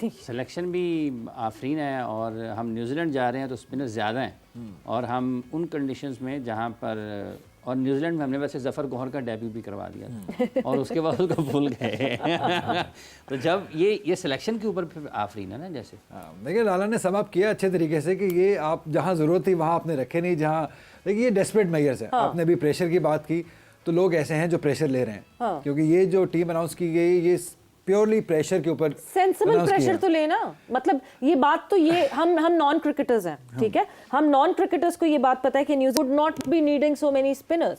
थी। सिलेक्शन भी आफरीन है और हम न्यूजीलैंड जा रहे हैं तो स्पिनर ज़्यादा हैं और हम उन कंडीशंस में जहाँ पर और न्यूजीलैंड में हमने वैसे जफ़र गौहर का डेब्यू भी करवा दिया था और उसके बाद उसको भूल गए तो जब ये सिलेक्शन के ऊपर फिर आफरीन है ना जैसे। देखिए लाला ने समाप्त किया अच्छे तरीके से कि ये आप जहाँ ज़रूरत थी वहाँ आपने रखे नहीं, जहाँ देखिए ये डेस्परेट मेजर्स है। आपने भी प्रेशर की बात की तो लोग ऐसे हैं जो प्रेशर ले रहे हैं क्योंकि ये जो टीम अनाउंस की गई ये प्योरली प्रेशर के ऊपर सेंसिबल प्रेशर तो लेना, मतलब ये बात तो ये हम नॉन क्रिकेटर्स हैं, ठीक है, हम नॉन क्रिकेटर्स को ये बात पता है कि news would not be needing so many spinners.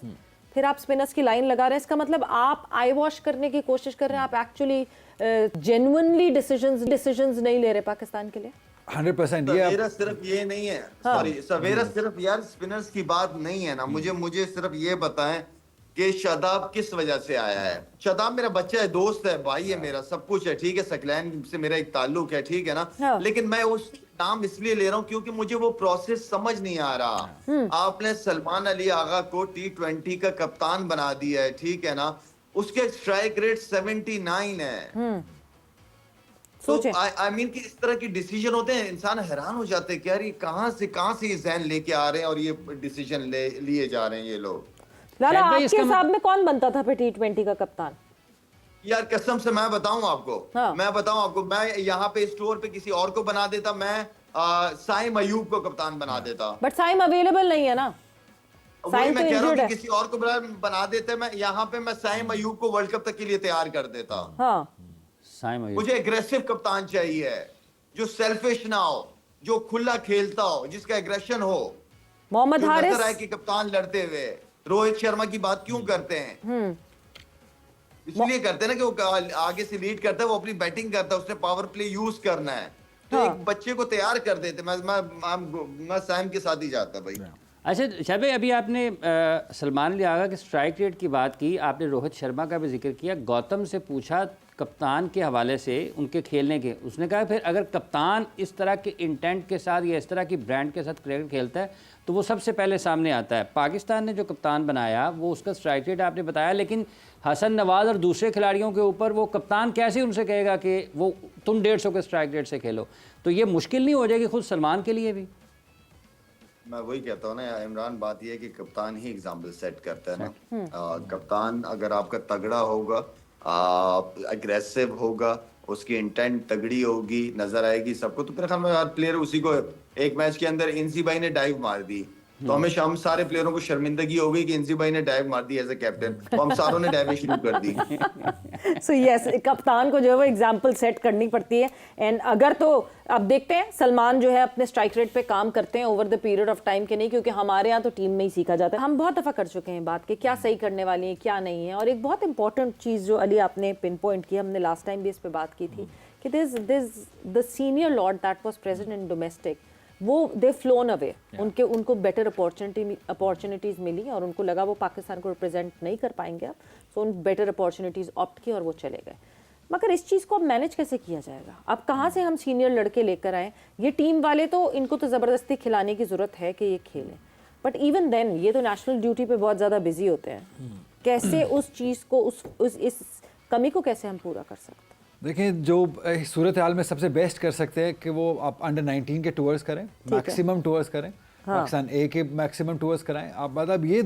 फिर आप स्पिनर्स की लाइन लगा रहे हैं, इसका मतलब आप आई वॉश करने की कोशिश कर रहे हैं, आप एक्चुअली जेन्युइनली डिसीजंस नहीं ले रहे पाकिस्तान के लिए। 100% सवेरा सिर्फ ये नहीं है, सॉरी सवेरा सिर्फ यार स्पिनर्स की बात नहीं है ना। मुझे सिर्फ ये बताएं कि शादाब किस वजह से आया है। शादाब मेरा बच्चा है, दोस्त है, भाई है मेरा, सब कुछ है, ठीक है, सकलैन से मेरा एक ताल्लुक है, ठीक है ना। लेकिन मैं उस नाम इसलिए ले रहा हूँ क्योंकि मुझे वो प्रोसेस समझ नहीं आ रहा। आपने सलमान अली आगा को T20 का कप्तान बना दिया है, ठीक है ना, उसके स्ट्राइक रेट 79 है। तो आई मीन कि इस तरह के डिसीजन होते हैं, इंसान हैरान हो जाते हैं कि यार ये कहाँ से ये जहन लेके आ रहे हैं और ये डिसीजन लिए जा रहे हैं ये लोग। लाला आपके हिसाब में कौन बनता था फिर T20 का कप्तान? यार कसम से मैं बताऊं आपको, मैं यहाँ पे स्टोर पे किसी और को बना देता, मैं साइम अयूब को कप्तान बना देता। बट साइम अवेलेबल नहीं है ना, वही मैं कह रहा हूँ कि किसी और को बना देते, मैं यहाँ पे मैं साइम अयूब को वर्ल्ड कप तक के लिए तैयार कर देता। मुझे एग्रेसिव कप्तान चाहिए जो सेल्फिश ना हो, जो खुला खेलता हो, जिसका एग्रेशन हो। मोहम्मद हारिस राय के कप्तान लड़ते हुए रोहित शर्मा की बात क्यों करते हैं? इसलिए करते हैं ना कि वो आगे से लीड करता है, वो अपनी बैटिंग करता है, उसने पावर प्ले यूज करना है, तो एक बच्चे को तैयार कर देते। मैं सैम के साथ ही जाता भाई। अच्छा शायद भाई, अभी आपने सलमान अली आगा के स्ट्राइक रेट की बात की, आपने रोहित शर्मा का भी जिक्र किया। गौतम से पूछा कप्तान के हवाले से उनके खेलने के, उसने कहा फिर अगर कप्तान इस तरह के इंटेंट के साथ या इस तरह की ब्रांड के साथ क्रिकेट खेलता है तो वो सबसे पहले सामने आता है। पाकिस्तान ने जो कप्तान बनाया वो उसका स्ट्राइक रेट आपने बताया, लेकिन हसन नवाज और दूसरे खिलाड़ियों के ऊपर वो कप्तान कैसे उनसे कहेगा कि वो तुम 150 के स्ट्राइक रेट से खेलो? तो ये मुश्किल नहीं हो जाएगी खुद सलमान के लिए भी? मैं वही कहता हूँ ना इमरान, बात यह है कि कप्तान ही एग्जाम्पल सेट करता है ना। कप्तान अगर आपका तगड़ा होगा, अग्रेसिव होगा, उसकी इंटेंट तगड़ी होगी, नजर आएगी सबको, तो मेरे ख्याल में यार प्लेयर उसी को, एक मैच के अंदर इंसी भाई ने डाइव मार दी तो हमेशा हम सारे प्लेयरों को शर्मिंदगी हो गई कि इंसी भाई ने डाइव मार दी एज ए कैप्टन, तो हम सारों ने डाइविंग शुरू कर दी। सो यस, कप्तान को जो है वो एग्जाम्पल सेट करनी पड़ती है। एंड अगर तो अब देखते हैं सलमान जो है अपने स्ट्राइक रेट पे काम करते हैं over the period of time के नहीं, क्योंकि हमारे यहाँ तो टीम में ही सीखा जाता है। हम बहुत दफ़ा कर चुके हैं बात कि क्या सही करने वाली है क्या नहीं है। और एक बहुत इंपॉर्टेंट चीज़ जो अली आपने पिन पॉइंट की, हमने लास्ट टाइम भी इस पर बात की थी कि this the senior Lord that was present in domestic, वो दे फ्लोन अवे, उनको बेटर अपॉर्चुनिटीज़ मिली और उनको लगा वो पाकिस्तान को रिप्रेजेंट नहीं कर पाएंगे अब, सो उन बेटर अपॉर्चुनिटीज़ ऑप्ट की और वो चले गए। मगर इस चीज़ को अब मैनेज कैसे किया जाएगा? अब कहाँ से हम सीनियर लड़के लेकर आए? ये टीम वाले तो इनको तो ज़बरदस्ती खिलाने की ज़रूरत है कि ये खेलें, बट इवन देन ये तो नेशनल ड्यूटी पे बहुत ज़्यादा बिजी होते हैं। कैसे उस चीज़ को इस कमी को कैसे हम पूरा कर सकते हैं? देखिए जो सूरत हाल में सबसे बेस्ट कर सकते हैं कि वो आप अंडर 19 के टूर्स करें, मैक्सिमम टूर्स करें, पाकिस्तान ए के मैक्सिमम टूर्स कराएं आप। मतलब ये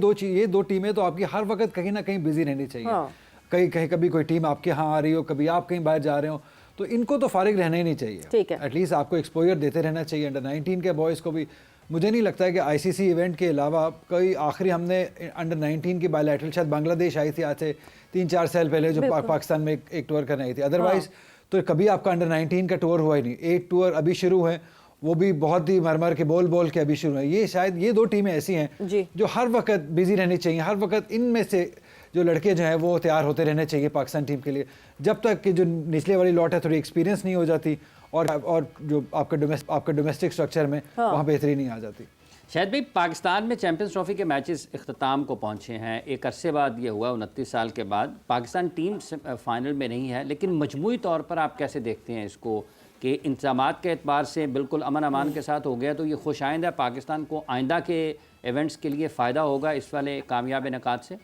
दो टीमें तो आपकी हर वक्त कहीं ना कहीं बिजी रहनी चाहिए। कहीं कभी कोई टीम आपके यहाँ आ रही हो, कभी आप कहीं बाहर जा रहे हो, तो इनको तो फारिग रहना ही नहीं चाहिए। एटलीस्ट आपको एक्सपोजर देते रहना चाहिए अंडर 19 के बॉयज़ को भी। मुझे नहीं लगता है कि आईसीसी इवेंट के अलावा कोई आखिरी हमने अंडर 19 की बायलैटरल शायद बांग्लादेश आई थी आज से 3-4 साल पहले जो पाकिस्तान में एक टूर करने आई थी। अदरवाइज तो कभी आपका अंडर 19 का टूर हुआ ही नहीं। एक टूर अभी शुरू है, वो भी बहुत ही मर के बोल के अभी शुरू है। ये शायद ये दो टीमें ऐसी हैं जो हर वक्त बिजी रहनी चाहिए। हर वक्त इनमें से जो लड़के जो हैं वो तैयार होते रहने चाहिए पाकिस्तान टीम के लिए, जब तक कि जो निचले वाली लॉट है थोड़ी एक्सपीरियंस नहीं हो जाती और जो आपका डोमेस्टिक स्ट्रक्चर में वहाँ बेहतरी नहीं आ जाती। शायद भाई पाकिस्तान में चैंपियंस ट्रॉफी के मैचेस इख्तिताम को पहुंचे हैं, एक अरसे बाद ये हुआ, 29 साल के बाद। पाकिस्तान टीम फाइनल में नहीं है, लेकिन मजमूई तौर पर आप कैसे देखते हैं इसको कि इंतज़ामात के एतबार से बिल्कुल अमन अमान के साथ हो गया, तो ये खुश आइंदा पाकिस्तान को आइंदा के इवेंट्स के लिए फ़ायदा होगा इस वाले कामयाब इनकाद से?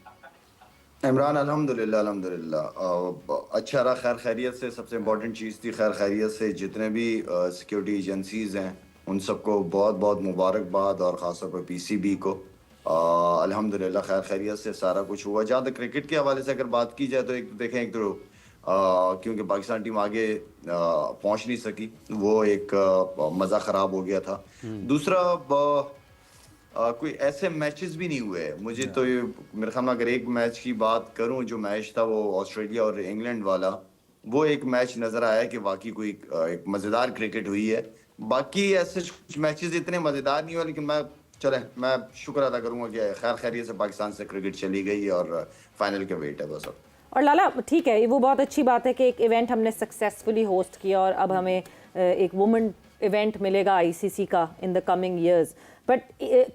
इमरान अल्हम्दुलिल्लाह अल्हम्दुलिल्लाह अच्छा रहा, खैर खैरियत से। सबसे इम्पोर्टेंट चीज़ थी खैर खैरियत से। जितने भी सिक्योरिटी एजेंसीज़ हैं उन सबको बहुत बहुत मुबारकबाद, और ख़ासतौर पर पीसीबी को। अल्हम्दुलिल्लाह खैर खैरियत से सारा कुछ हुआ। जहाँ तक क्रिकेट के हवाले से अगर बात की जाए तो एक देखें, एक तो क्योंकि पाकिस्तान टीम आगे पहुंच नहीं सकी, वो एक मज़ा ख़राब हो गया था। दूसरा कोई ऐसे मैचेस भी नहीं हुए। मुझे तो ये मेरे ख्याल में अगर एक मैच की बात करूं, जो मैच था वो ऑस्ट्रेलिया और इंग्लैंड वाला, वो एक मैच नजर आया कि वाकई कोई एक मजेदार क्रिकेट हुई है। बाकी ऐसे कुछ मैचेस इतने मजेदार नहीं हुए, लेकिन मैं शुक्र अदा करूंगा कि खैर खैरियत से पाकिस्तान से क्रिकेट चली गई और फाइनल का वेट है बस अब। और लाला ठीक है, वो बहुत अच्छी बात है कि एक इवेंट हमने सक्सेसफुली होस्ट किया और अब हमें एक वुमेन इवेंट मिलेगा आईसीसी का in the coming years. But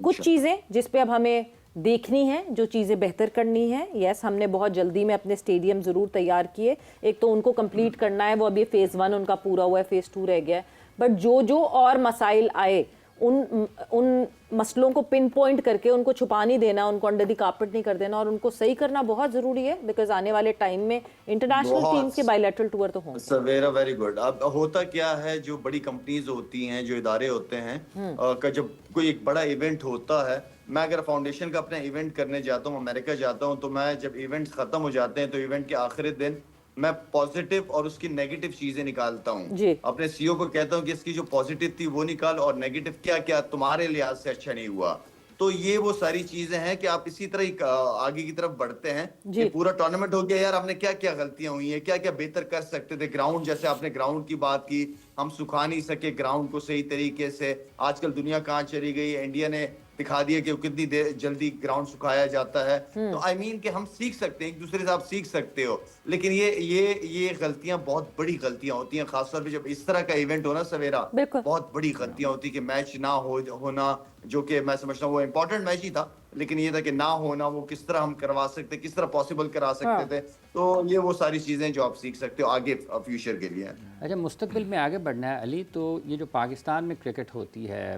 कुछ चीज़ें जिस पे अब हमें देखनी है, जो चीज़ें बेहतर करनी है। यस, हमने बहुत जल्दी में अपने स्टेडियम ज़रूर तैयार किए। एक तो उनको कंप्लीट करना है, वो अभी फेज़ 1 उनका पूरा हुआ है, फेज़ 2 रह गया है। बट जो और मसाइल आए उन मसलों को पिन पॉइंट करके उनको छुपा नहीं देना, उनको अंडर दी कारपेट नहीं कर देना, और उनको सही करना बहुत ज़रूरी है। बिकॉज आने वाले टाइम में इंटरनेशनल टीम्स के बायलैटरल टूर तो होंगे। सवेरा वेरी गुड। अब होता क्या है, जो बड़ी कंपनीज होती हैं, जो इदारे होते हैं, का जब कोई एक बड़ा इवेंट होता है, मैं अगर फाउंडेशन का अपना इवेंट करने जाता हूँ, अमेरिका जाता हूँ, तो मैं जब इवेंट्स खत्म हो जाते हैं तो इवेंट के आखिरी दिन मैं पॉजिटिव और उसकी नेगेटिव चीजें निकालता हूँ। अपने सीईओ को कहता हूँ कि इसकी जो पॉजिटिव थी वो निकाल, और नेगेटिव क्या क्या तुम्हारे लिहाज से अच्छा नहीं हुआ। तो ये वो सारी चीजें हैं कि आप इसी तरह ही आगे की तरफ बढ़ते हैं कि पूरा टूर्नामेंट हो गया, यार हमने क्या क्या गलतियां हुई हैं, क्या क्या बेहतर कर सकते थे। ग्राउंड, जैसे आपने ग्राउंड की बात की, हम सुखा नहीं सके ग्राउंड को सही तरीके से। आजकल दुनिया कहाँ चली गई, इंडिया ने दिखा दिया कि कितनी देर जल्दी ग्राउंड सुखाया जाता है। तो आई मीन कि हम सीख सकते हैं, एक दूसरे से आप सीख सकते हो। लेकिन ये गलतियां बहुत बड़ी गलतियां होती हैं, खासतौर पे जब इस तरह का इवेंट हो ना सवेरा, बहुत बड़ी गलतियां होती कि मैच ना होना, जो कि मैं समझता हूँ वो इम्पोर्टेंट मैच ही था, लेकिन ये था कि ना होना, वो किस तरह हम करवा सकते, किस तरह पॉसिबल करा सकते थे। तो ये वो सारी चीजें जो आप सीख सकते हो आगे फ्यूचर के लिए। अच्छा, मुस्तकबिल में आगे बढ़ना है अली, तो ये जो पाकिस्तान में क्रिकेट होती है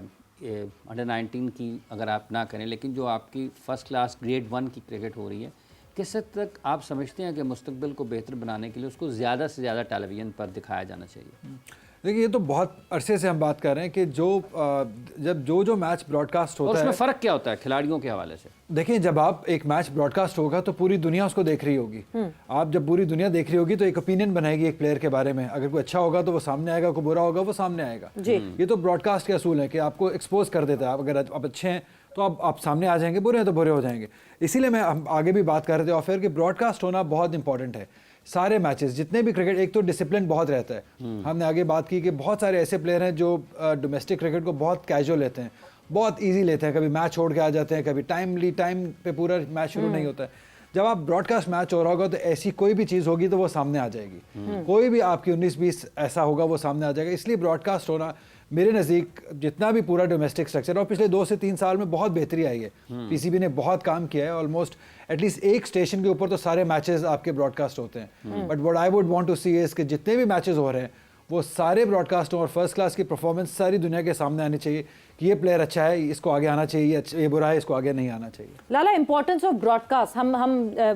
अंडर 19 की अगर आप ना करें, लेकिन जो आपकी फ़र्स्ट क्लास ग्रेड 1 की क्रिकेट हो रही है, किस हद तक आप समझते हैं कि मुस्तकबिल को बेहतर बनाने के लिए उसको ज़्यादा से ज़्यादा टेलीविज़न पर दिखाया जाना चाहिए? देखिए, ये तो बहुत अरसे से हम बात कर रहे हैं कि जब जो मैच ब्रॉडकास्ट होता है, उसमें फ़र्क क्या होता है खिलाड़ियों के हवाले से? देखिए, जब आप एक मैच ब्रॉडकास्ट होगा तो पूरी दुनिया उसको देख रही होगी। आप जब पूरी दुनिया देख रही होगी तो एक ओपिनियन बनाएगी एक प्लेयर के बारे में। अगर कोई अच्छा होगा तो वो सामने आएगा, कोई बुरा होगा वो सामने आएगा। ये तो ब्रॉडकास्ट के असूल है कि आपको एक्सपोज कर देता है। अगर आप अच्छे हैं तो आप सामने आ जाएंगे, बुरे हैं तो बुरे हो जाएंगे। इसीलिए हम आगे भी बात कर रहे थे और फिर कि ब्रॉडकास्ट होना बहुत इंपॉर्टेंट है। सारे मैचेस जितने भी क्रिकेट, एक तो डिसिप्लिन बहुत रहता है। हमने आगे बात की कि बहुत सारे ऐसे प्लेयर हैं जो डोमेस्टिक क्रिकेट को बहुत कैजुअल लेते हैं, बहुत इजी लेते हैं। कभी मैच छोड़ के आ जाते हैं, कभी टाइम पे पूरा मैच शुरू नहीं होता है। जब आप ब्रॉडकास्ट मैच हो रहा होगा तो ऐसी कोई भी चीज़ होगी तो वो सामने आ जाएगी। कोई भी आपकी 19-20 ऐसा होगा वो सामने आ जाएगा। इसलिए ब्रॉडकास्ट होना मेरे नज़दीक, जितना भी पूरा डोमेस्टिक स्ट्रक्चर, और पिछले 2 से 3 साल में बहुत बेहतरी आई है। पीसीबी ने बहुत काम किया है। ऑलमोस्ट एटलीस्ट एक स्टेशन के ऊपर तो सारे मैचेस आपके ब्रॉडकास्ट होते हैं। But what I would want to see is कि जितने भी मैचेस हो रहे हैं वो सारे ब्रॉडकास्ट और फर्स्ट क्लास की परफॉर्मेंस सारी दुनिया के सामने आनी चाहिए कि ये प्लेयर अच्छा है, इसको आगे आना चाहिए, ये बुरा है, इसको आगे नहीं आना चाहिए। लाला, इंपॉर्टेंस ऑफ ब्रॉडकास्ट, हम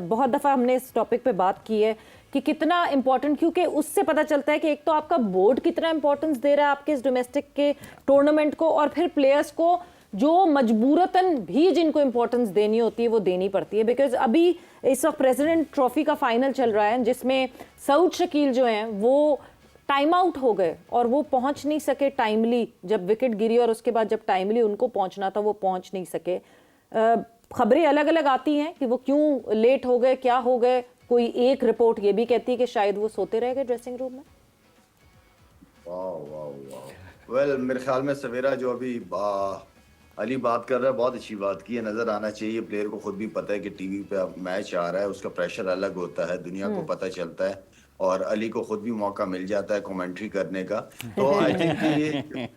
बहुत दफ़ा हमने इस टॉपिक पे बात की है कि कितना इंपॉर्टेंट, क्योंकि उससे पता चलता है कि एक तो आपका बोर्ड कितना इंपॉर्टेंस दे रहा है आपके इस डोमेस्टिक के टूर्नामेंट को, और फिर प्लेयर्स को जो मजबूरतन भी जिनको इंपॉर्टेंस देनी होती है वो देनी पड़ती है। बिकॉज अभी इस वक्त प्रेसिडेंट ट्रॉफी का फाइनल चल रहा है जिसमें सऊद शकील जो हैं वो टाइम आउट हो गए और वो पहुंच नहीं सके टाइमली। जब विकेट गिरी और उसके बाद जब टाइमली उनको पहुंचना था वो पहुंच नहीं सके। खबरें अलग अलग आती हैं कि वो क्यों लेट हो गए, क्या हो गए। कोई एक रिपोर्ट ये भी कहती है कि शायद वो सोते रह गए ड्रेसिंग रूम में। वेल, मेरे ख्याल में सवेरा जो अभी अली बात कर रहा है बहुत अच्छी बात की है। नजर आना चाहिए, प्लेयर को खुद भी पता है कि टीवी पे मैच आ रहा है, उसका प्रेशर अलग होता है, दुनिया को पता चलता है, और अली को खुद भी मौका मिल जाता है कमेंट्री करने का। तो आई थिंक ये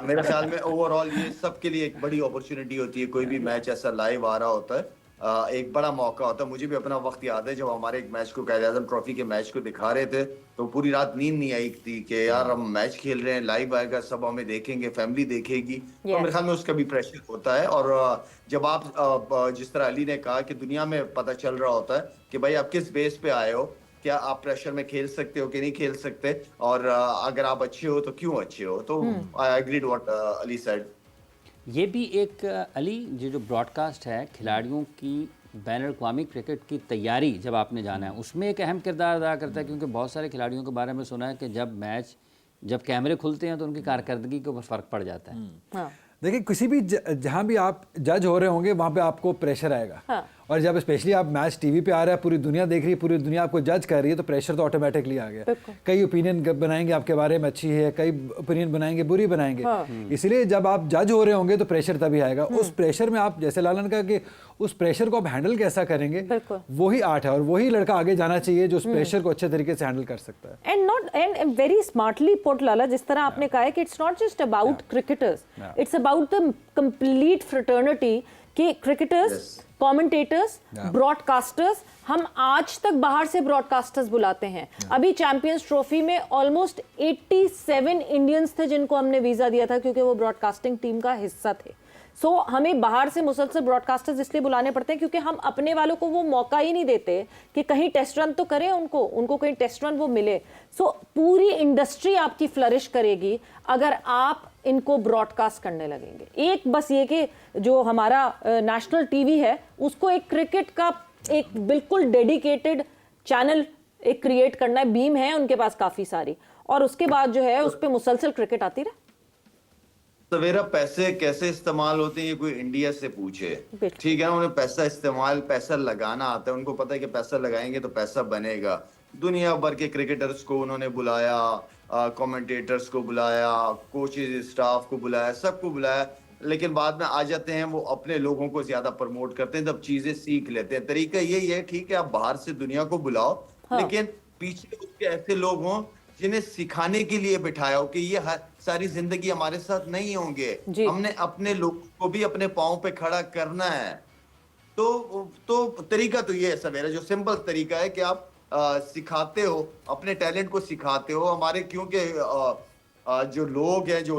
मेरे ख्याल में ओवरऑल ये सबके लिए एक बड़ी अपॉर्चुनिटी होती है। कोई भी मैच ऐसा लाइव आ रहा होता है एक बड़ा मौका होता है। मुझे भी अपना वक्त याद है जब हमारे एक मैच को कायदे आजम ट्रॉफी के मैच को दिखा रहे थे तो पूरी रात नींद नहीं आई थी कि यार हम मैच खेल रहे हैं, लाइव आएगा, सब हमें देखेंगे, फैमिली देखेगी। तो मेरे ख्याल में उसका भी प्रेशर होता है। और जब आप जिस तरह अली ने कहा कि दुनिया में पता चल रहा होता है कि भाई आप किस बेस पे आए हो, क्या आप प्रेशर में खेल सकते हो कि नहीं खेल सकते, और अगर आप अच्छे हो तो क्यों अच्छे हो। तो I agreed what Ali said. ये भी एक अली ये जो ब्रॉडकास्ट है खिलाड़ियों की बैनुल-अक़वामी क्रिकेट की तैयारी जब आपने जाना है उसमें एक अहम किरदार अदा करता है, क्योंकि बहुत सारे खिलाड़ियों के बारे में सुना है कि जब कैमरे खुलते हैं तो उनकी कारकर्दगी के ऊपर फ़र्क पड़ जाता है। हाँ। देखिए किसी भी जहाँ भी आप जज हो रहे होंगे वहाँ पे आपको प्रेशर आएगा। हाँ। और जब स्पेशली आप मैच टीवी पे आ रहा है, पूरी दुनिया देख रही है, पूरी दुनिया आपको जज कर रही है, तो प्रेशर तो ऑटोमेटिकली आ गया। कई ओपिनियन बनाएंगे आपके बारे में, अच्छी है, कई ओपिनियन बनाएंगे बुरी बनाएंगे। इसलिए जब आप जज हो रहे होंगे तो प्रेशर तभी आएगा। उस प्रेशर में आप, जैसे लालन कहा कि उस प्रेशर को आप हैंडल कैसा करेंगे, वही आर्ट है। और वही लड़का आगे जाना चाहिए जो उस प्रेशर को अच्छे तरीके से हैंडल कर सकता है। एंड वेरी स्मार्टली पुट लाला, जिस तरह आपने कहा है कि it's not just about cricketers, it's about the complete fraternity कि क्रिकेटर्स, कमेंटेटर्स, ब्रॉडकास्टर्स, हम आज तक बाहर से ब्रॉडकास्टर्स बुलाते हैं। अभी चैंपियंस ट्रॉफी में ऑलमोस्ट 87 इंडियंस थे जिनको हमने वीजा दिया था क्योंकि वो ब्रॉडकास्टिंग टीम का हिस्सा थे। सो हमें बाहर से मुसलसल ब्रॉडकास्टर्स इसलिए बुलाने पड़ते हैं क्योंकि हम अपने वालों को वो मौका ही नहीं देते कि कहीं टेस्ट रन तो करें, उनको कहीं टेस्ट रन वो मिले। सो पूरी इंडस्ट्री आपकी फ्लरिश करेगी अगर आप इनको ब्रॉडकास्ट करने लगेंगे। एक बस ये कि जो हमारा नेशनल टीवी है उसको एक क्रिकेट का एक बिल्कुल डेडिकेटेड चैनल एक क्रिएट करना है। बीम है उनके पास काफी सारी, और उसके बाद जो है उस पर मुसलसल क्रिकेट आती रहे। सवेरा पैसे कैसे इस्तेमाल होते हैं ये कोई इंडिया से पूछे, ठीक है ना। उन्हें पैसा लगाना आता है, उनको पता है कि पैसा लगाएंगे तो पैसा बनेगा। दुनिया भर के क्रिकेटर्स को उन्होंने बुलाया, कमेंटेटर्स को बुलाया, कोचेज स्टाफ को बुलाया, सबको बुलाया, लेकिन बाद में आ जाते हैं वो अपने लोगों को ज्यादा प्रमोट करते हैं, तब चीजें सीख लेते हैं। तरीका यही है, ठीक है आप बाहर से दुनिया को बुलाओ, लेकिन पीछे उसके ऐसे लोग हों जिन्हें सिखाने के लिए बिठाया हो कि ये सारी जिंदगी हमारे साथ नहीं होंगे, हमने अपने लोगों को भी अपने पाँव पे खड़ा करना है। तो तरीका तो ये है सवेरा, जो सिंपल तरीका है कि आप सिखाते हो, अपने टैलेंट को सिखाते हो। हमारे क्योंकि जो लोग हैं, जो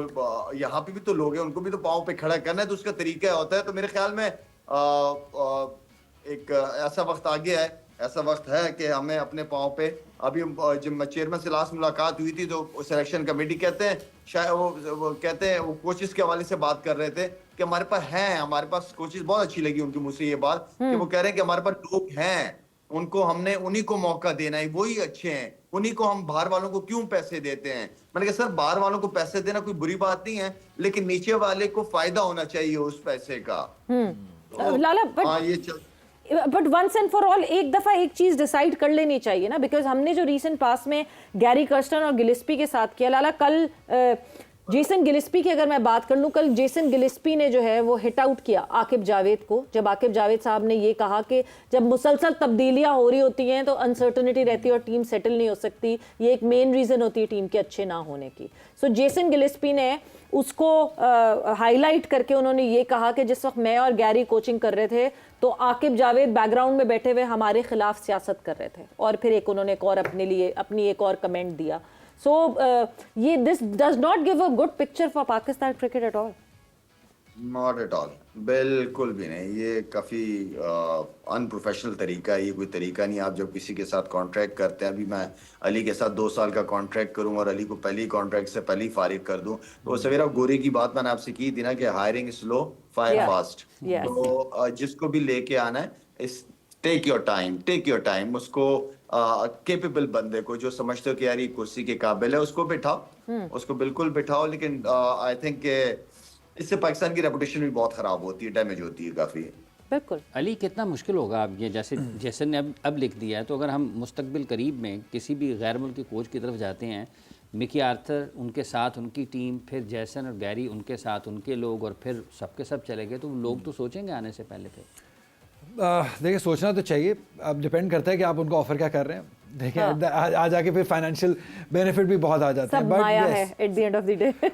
यहाँ पे भी तो लोग हैं, उनको भी तो पाँव पे खड़ा करना है, तो उसका तरीका होता है। तो मेरे ख्याल में एक ऐसा वक्त आ गया है, ऐसा वक्त है कि हमें अपने पाँव पे, अभी जब चेयरमैन से लास्ट मुलाकात हुई थी तो सिलेक्शन कमेटी कहते हैं, शायद वो कहते हैं, वो कोचेस के हवाले से बात कर रहे थे कि हमारे पास कोचेस, बहुत अच्छी लगी उनकी मुझसे ये बात कि वो कह रहे हैं कि हमारे पास लोग हैं, उनको हमने उन्हीं को मौका देना है, वही अच्छे हैं, उन्हीं को हम बाहर वालों को क्यों पैसे देते हैं। मैंने कहा सर बाहर वालों को पैसे देना कोई बुरी बात नहीं है, लेकिन नीचे वाले को फायदा होना चाहिए उस पैसे का। लाला but once and for all एक दफा एक चीज डिसाइड कर लेनी चाहिए ना, बिकॉज हमने जो रीसेंट पास में गैरी कर्स्टन और गिलिस्पी के साथ किया, लाला कल जेसन गिलिस्पी की अगर मैं बात कर लूँ, कल जेसन गिलिस्पी ने जो है वो हिट आउट किया आकिब जावेद को, जब आकिब जावेद साहब ने ये कहा कि जब मुसलसल तब्दीलियां हो रही होती हैं तो अनसर्टनिटी रहती है और टीम सेटल नहीं हो सकती, ये एक मेन रीज़न होती है टीम के अच्छे ना होने की। सो जेसन गिलिस्पी ने उसको हाईलाइट करके उन्होंने ये कहा कि जिस वक्त मैं और गैरी कोचिंग कर रहे थे तो आकिब जावेद बैकग्राउंड में बैठे हुए हमारे खिलाफ सियासत कर रहे थे, और फिर एक उन्होंने एक और अपनी एक और कमेंट दिया। So this does not give a good picture for Pakistan cricket at all. Not at all, बिल्कुल भी नहीं। ये काफी अनप्रोफेशनल तरीका है, ये कोई तरीका नहीं। आप जब किसी के साथ कॉन्ट्रैक्ट करते हैं, अभी मैं अली के साथ 2 साल का कॉन्ट्रैक्ट करूं और अली को पहली कॉन्ट्रैक्ट से पहले ही फारिग कर दूं, तो सवेरा गोरे की बात मैंने आपसे की थी ना कि हायरिंग स्लो फायर फास्ट। तो जिसको भी लेके आना है, टेक योर टाइम, उसको केपेबल बंदे को, जो समझते हो कि यार ये कुर्सी के काबिल है, उसको बिठाओ, उसको बिल्कुल बिठाओ। लेकिन आई थिंक इससे पाकिस्तान की रेपुटेशन भी बहुत खराब होती है, डैमेज होती है काफी। बिल्कुल अली, कितना मुश्किल होगा अब ये, जैसे जैसन ने अब लिख दिया है, तो अगर हम मुस्तकबिल करीब में किसी भी गैर मुल्की कोच की तरफ जाते हैं, मिकी आर्थर उनके साथ उनकी टीम, फिर जैसन और गैरी उनके साथ उनके लोग, और फिर सबके सब चले गए, तो लोग तो सोचेंगे आने से पहले फिर। देखिए सोचना तो चाहिए, अब डिपेंड करता है कि आप उनको ऑफर क्या कर रहे हैं। देखिए आज आके फिर फाइनेंशियल बेनिफिट भी बहुत आ जाते हैं,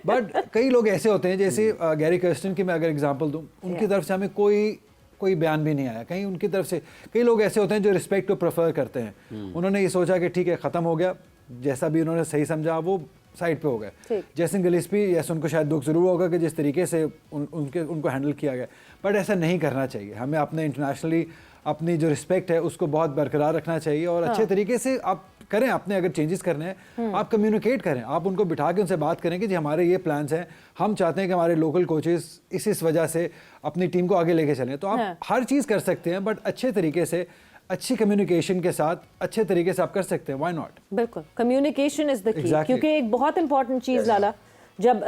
बट कई लोग ऐसे होते हैं, जैसे गैरी कर्स्टन की मैं अगर एग्जांपल दूं, उनकी तरफ से हमें कोई कोई बयान भी नहीं आया कहीं उनकी तरफ से। कई लोग ऐसे होते हैं जो रिस्पेक्ट को प्रेफर करते हैं, उन्होंने ये सोचा कि ठीक है ख़त्म हो गया, जैसा भी उन्होंने सही समझा वो साइड पे हो गए। जैसन गिलिस्पी, यस उनको शायद दुख ज़रूर होगा कि जिस तरीके से उनको हैंडल किया गया, बट ऐसा नहीं करना चाहिए। हमें अपने इंटरनेशनली अपनी जो रिस्पेक्ट है उसको बहुत बरकरार रखना चाहिए और अच्छे तरीके से आप करें। अपने अगर चेंजेस करने हैं आप कम्युनिकेट करें, आप उनको बिठा के उनसे बात करें कि जी हमारे ये प्लान्स हैं, हम चाहते हैं कि हमारे लोकल कोचेस इस वजह से अपनी टीम को आगे लेके चलें। तो आप हर चीज़ कर सकते हैं, बट अच्छे तरीके से, अच्छी कम्युनिकेशन के साथ अच्छे तरीके से आप कर सकते हैं। Why not? बिल्कुल, communication is the key. Exactly. क्योंकि एक बहुत इंपॉर्टेंट चीज़ लाला, जब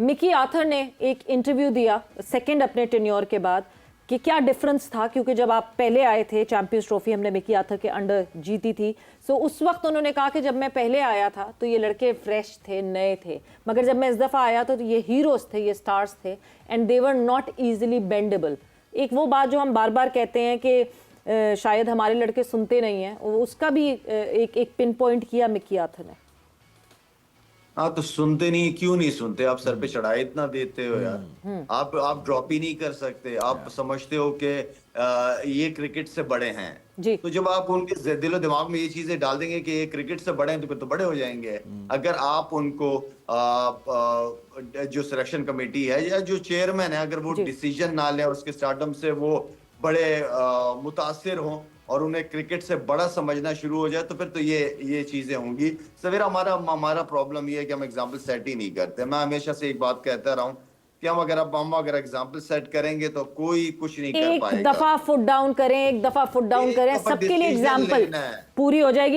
मिकी आर्थर ने एक इंटरव्यू दिया सेकंड अपने टेन्योर के बाद कि क्या डिफरेंस था, क्योंकि जब आप पहले आए थे चैंपियंस ट्रॉफी हमने मिकी आर्थर के अंडर जीती थी, सो उस वक्त उन्होंने कहा कि जब मैं पहले आया था तो ये लड़के फ्रेश थे, नए थे, मगर जब मैं इस दफ़ा आया तो ये हीरोज़ थे, ये स्टार्स थे, and they were not easily bendable. एक वो बात जो हम बार बार कहते हैं कि शायद हमारे लड़के सुनते नहीं हैं, उसका भी एक पिन पॉइंट किया मिकी आर्थर ने। हाँ, तो सुनते नहीं, क्यों नहीं सुनते? आप सर पे चढ़ाई इतना देते हो यार, आप ड्रॉप ही नहीं कर सकते। आप समझते हो कि ये क्रिकेट से बड़े हैं जी। तो जब आप उनके दिलो दिमाग में ये चीजें डाल देंगे कि ये क्रिकेट से बड़े हैं तो फिर तो बड़े हो जाएंगे। अगर आप उनको जो सिलेक्शन कमेटी है या जो चेयरमैन है, अगर वो डिसीजन ना ले और उसके स्टार्टअप से वो बड़े मुतासिर हों और उन्हें क्रिकेट से बड़ा समझना शुरू हो जाए तो फिर तो ये चीजें होंगी। सवेरा हमारा प्रॉब्लम ये है कि हम एग्जाम्पल सेट ही नहीं करते। मैं हमेशा से एक बात कहता रहा हूँ कि हम अगर एग्जाम्पल सेट करेंगे तो कोई कुछ नहीं कर पाएगा। एक दफा फुट डाउन करें, सबके लिए एग्जाम्पल पूरी हो जाएगी।